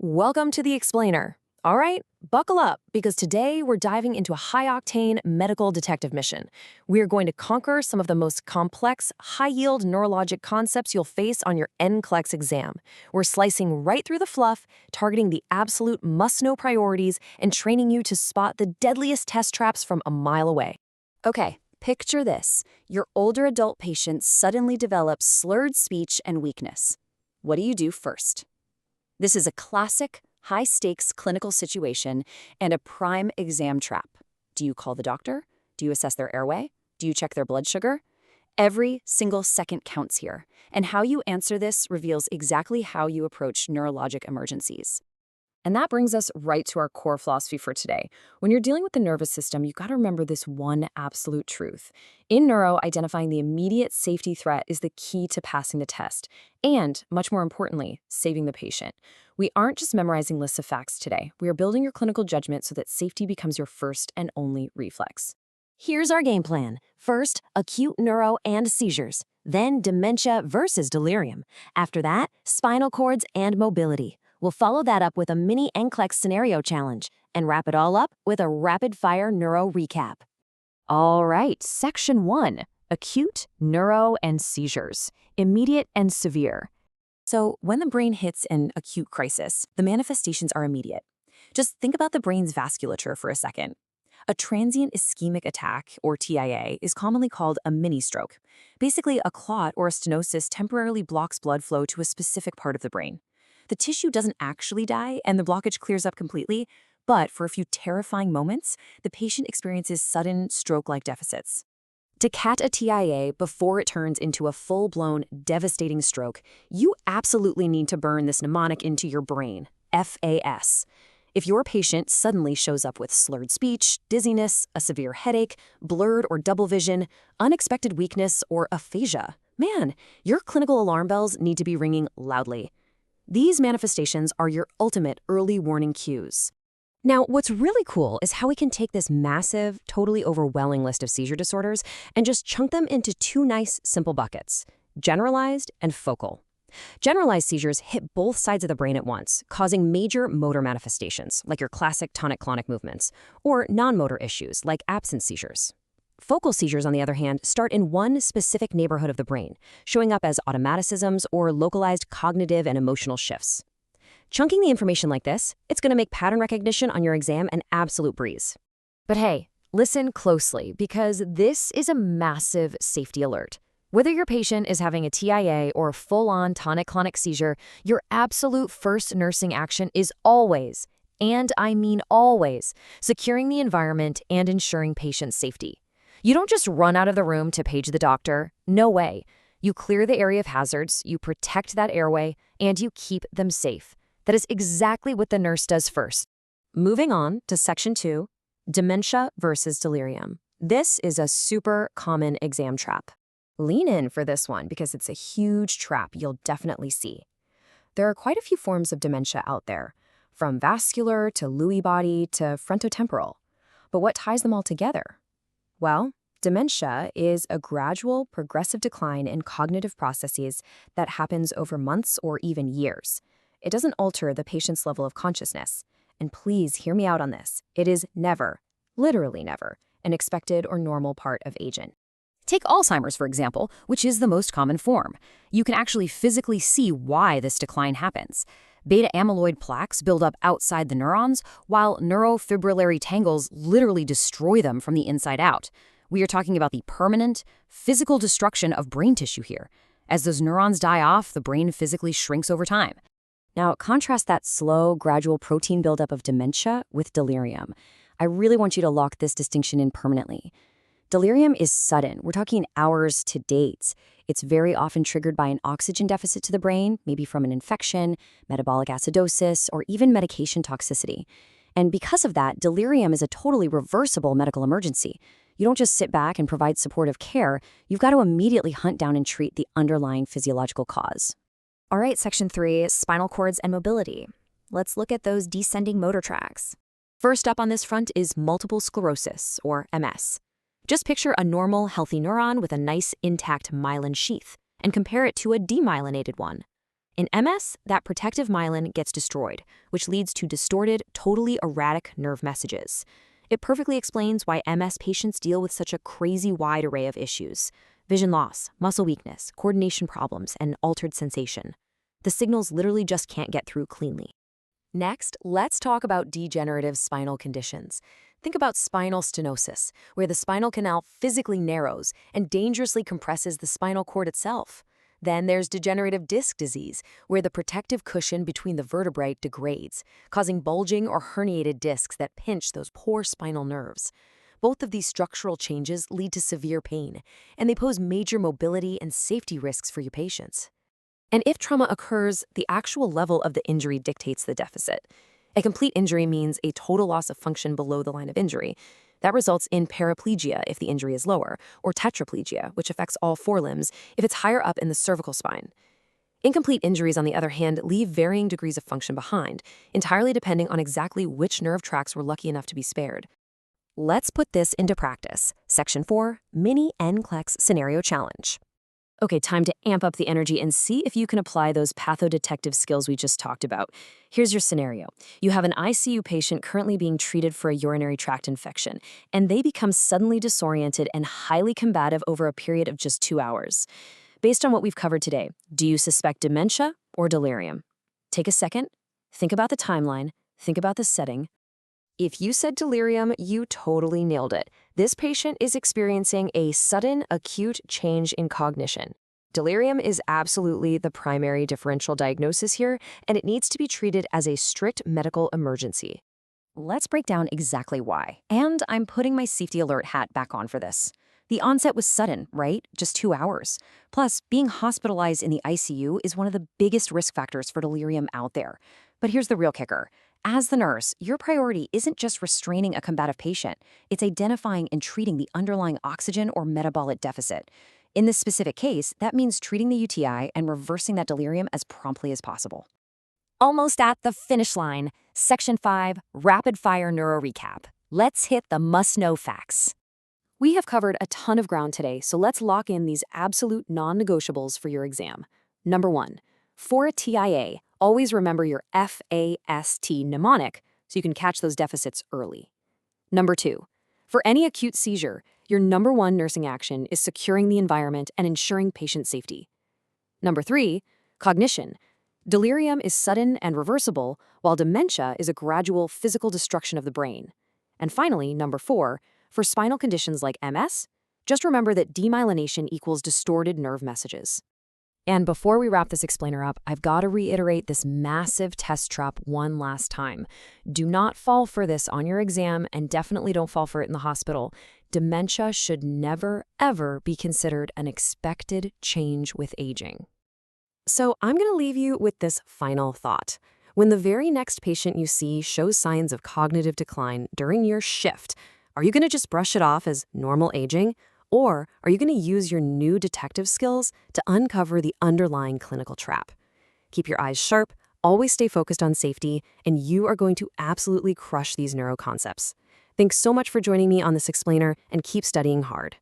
Welcome to the Explainer. All right, buckle up because today we're diving into a high-octane medical detective mission. We are going to conquer some of the most complex, high-yield neurologic concepts you'll face on your NCLEX exam. We're slicing right through the fluff, targeting the absolute must-know priorities, and training you to spot the deadliest test traps from a mile away. Okay, picture this. Your older adult patient suddenly develops slurred speech and weakness. What do you do first? This is a classic, high-stakes clinical situation and a prime exam trap. Do you call the doctor? Do you assess their airway? Do you check their blood sugar? Every single second counts here, and how you answer this reveals exactly how you approach neurologic emergencies. And that brings us right to our core philosophy for today. When you're dealing with the nervous system, you got to remember this one absolute truth. In neuro, identifying the immediate safety threat is the key to passing the test, and, much more importantly, saving the patient. We aren't just memorizing lists of facts today. We are building your clinical judgment so that safety becomes your first and only reflex. Here's our game plan. First, acute neuro and seizures. Then dementia versus delirium. After that, spinal cords and mobility. We'll follow that up with a mini NCLEX scenario challenge and wrap it all up with a rapid-fire neuro recap. All right, Section 1, acute neuro and seizures, immediate and severe. So when the brain hits an acute crisis, the manifestations are immediate. Just think about the brain's vasculature for a second. A transient ischemic attack, or TIA, is commonly called a mini-stroke. Basically, a clot or a stenosis temporarily blocks blood flow to a specific part of the brain. The tissue doesn't actually die, and the blockage clears up completely, but for a few terrifying moments, the patient experiences sudden stroke-like deficits. To catch a TIA before it turns into a full-blown, devastating stroke, you absolutely need to burn this mnemonic into your brain, FAS. If your patient suddenly shows up with slurred speech, dizziness, a severe headache, blurred or double vision, unexpected weakness, or aphasia, man, your clinical alarm bells need to be ringing loudly. These manifestations are your ultimate early warning cues. Now, what's really cool is how we can take this massive, totally overwhelming list of seizure disorders and just chunk them into two nice, simple buckets: generalized and focal. Generalized seizures hit both sides of the brain at once, causing major motor manifestations, like your classic tonic-clonic movements, or non-motor issues, like absence seizures. Focal seizures, on the other hand, start in one specific neighborhood of the brain, showing up as automaticisms or localized cognitive and emotional shifts. Chunking the information like this, it's going to make pattern recognition on your exam an absolute breeze. But hey, listen closely, because this is a massive safety alert. Whether your patient is having a TIA or a full-on tonic-clonic seizure, your absolute first nursing action is always, and I mean always, securing the environment and ensuring patient safety. You don't just run out of the room to page the doctor. No way. You clear the area of hazards, you protect that airway, and you keep them safe. That is exactly what the nurse does first. Moving on to Section 2, dementia versus delirium. This is a super common exam trap. Lean in for this one because it's a huge trap you'll definitely see. There are quite a few forms of dementia out there, from vascular to Lewy body to frontotemporal. But what ties them all together? Well, dementia is a gradual, progressive decline in cognitive processes that happens over months or even years. It doesn't alter the patient's level of consciousness. And please hear me out on this. It is never, literally never, an expected or normal part of aging. Take Alzheimer's, for example, which is the most common form. You can actually physically see why this decline happens. Beta amyloid plaques build up outside the neurons, while neurofibrillary tangles literally destroy them from the inside out. We are talking about the permanent, physical destruction of brain tissue here. As those neurons die off, the brain physically shrinks over time. Now, contrast that slow, gradual protein buildup of dementia with delirium. I really want you to lock this distinction in permanently. Delirium is sudden. We're talking hours to days. It's very often triggered by an oxygen deficit to the brain, maybe from an infection, metabolic acidosis, or even medication toxicity. And because of that, delirium is a totally reversible medical emergency. You don't just sit back and provide supportive care. You've got to immediately hunt down and treat the underlying physiological cause. All right, Section 3, spinal cords and mobility. Let's look at those descending motor tracks. First up on this front is multiple sclerosis, or MS. Just picture a normal, healthy neuron with a nice, intact myelin sheath and compare it to a demyelinated one. In MS, that protective myelin gets destroyed, which leads to distorted, totally erratic nerve messages. It perfectly explains why MS patients deal with such a crazy wide array of issues: vision loss, muscle weakness, coordination problems, and altered sensation. The signals literally just can't get through cleanly. Next, let's talk about degenerative spinal conditions. Think about spinal stenosis, where the spinal canal physically narrows and dangerously compresses the spinal cord itself. Then there's degenerative disc disease, where the protective cushion between the vertebrae degrades, causing bulging or herniated discs that pinch those poor spinal nerves. Both of these structural changes lead to severe pain, and they pose major mobility and safety risks for your patients. And if trauma occurs, the actual level of the injury dictates the deficit. A complete injury means a total loss of function below the line of injury. That results in paraplegia if the injury is lower, or tetraplegia, which affects all four limbs, if it's higher up in the cervical spine. Incomplete injuries, on the other hand, leave varying degrees of function behind, entirely depending on exactly which nerve tracts were lucky enough to be spared. Let's put this into practice. Section 4, Mini NCLEX Scenario Challenge. Okay, time to amp up the energy and see if you can apply those pathodetective skills we just talked about. Here's your scenario. You have an ICU patient currently being treated for a urinary tract infection, and they become suddenly disoriented and highly combative over a period of just 2 hours. Based on what we've covered today, do you suspect dementia or delirium? Take a second, think about the timeline, think about the setting. If you said delirium, you totally nailed it. This patient is experiencing a sudden, acute change in cognition. Delirium is absolutely the primary differential diagnosis here, and it needs to be treated as a strict medical emergency. Let's break down exactly why. And I'm putting my safety alert hat back on for this. The onset was sudden, right? Just 2 hours. Plus, being hospitalized in the ICU is one of the biggest risk factors for delirium out there. But here's the real kicker. As the nurse, your priority isn't just restraining a combative patient, it's identifying and treating the underlying oxygen or metabolic deficit. In this specific case, that means treating the UTI and reversing that delirium as promptly as possible. Almost at the finish line. Section 5, Rapid Fire Neuro Recap. Let's hit the must-know facts. We have covered a ton of ground today, so let's lock in these absolute non-negotiables for your exam. Number 1, for a TIA, always remember your FAST mnemonic so you can catch those deficits early. Number 2, for any acute seizure, your number 1 nursing action is securing the environment and ensuring patient safety. Number 3, cognition. Delirium is sudden and reversible, while dementia is a gradual physical destruction of the brain. And finally, number 4, for spinal conditions like MS, just remember that demyelination equals distorted nerve messages. And before we wrap this explainer up, I've got to reiterate this massive test trap one last time. Do not fall for this on your exam, and definitely don't fall for it in the hospital. Dementia should never, ever be considered an expected change with aging. So I'm going to leave you with this final thought. When the very next patient you see shows signs of cognitive decline during your shift, are you going to just brush it off as normal aging? Or are you going to use your new detective skills to uncover the underlying clinical trap? Keep your eyes sharp, always stay focused on safety, and you are going to absolutely crush these neuro concepts. Thanks so much for joining me on this explainer, and keep studying hard.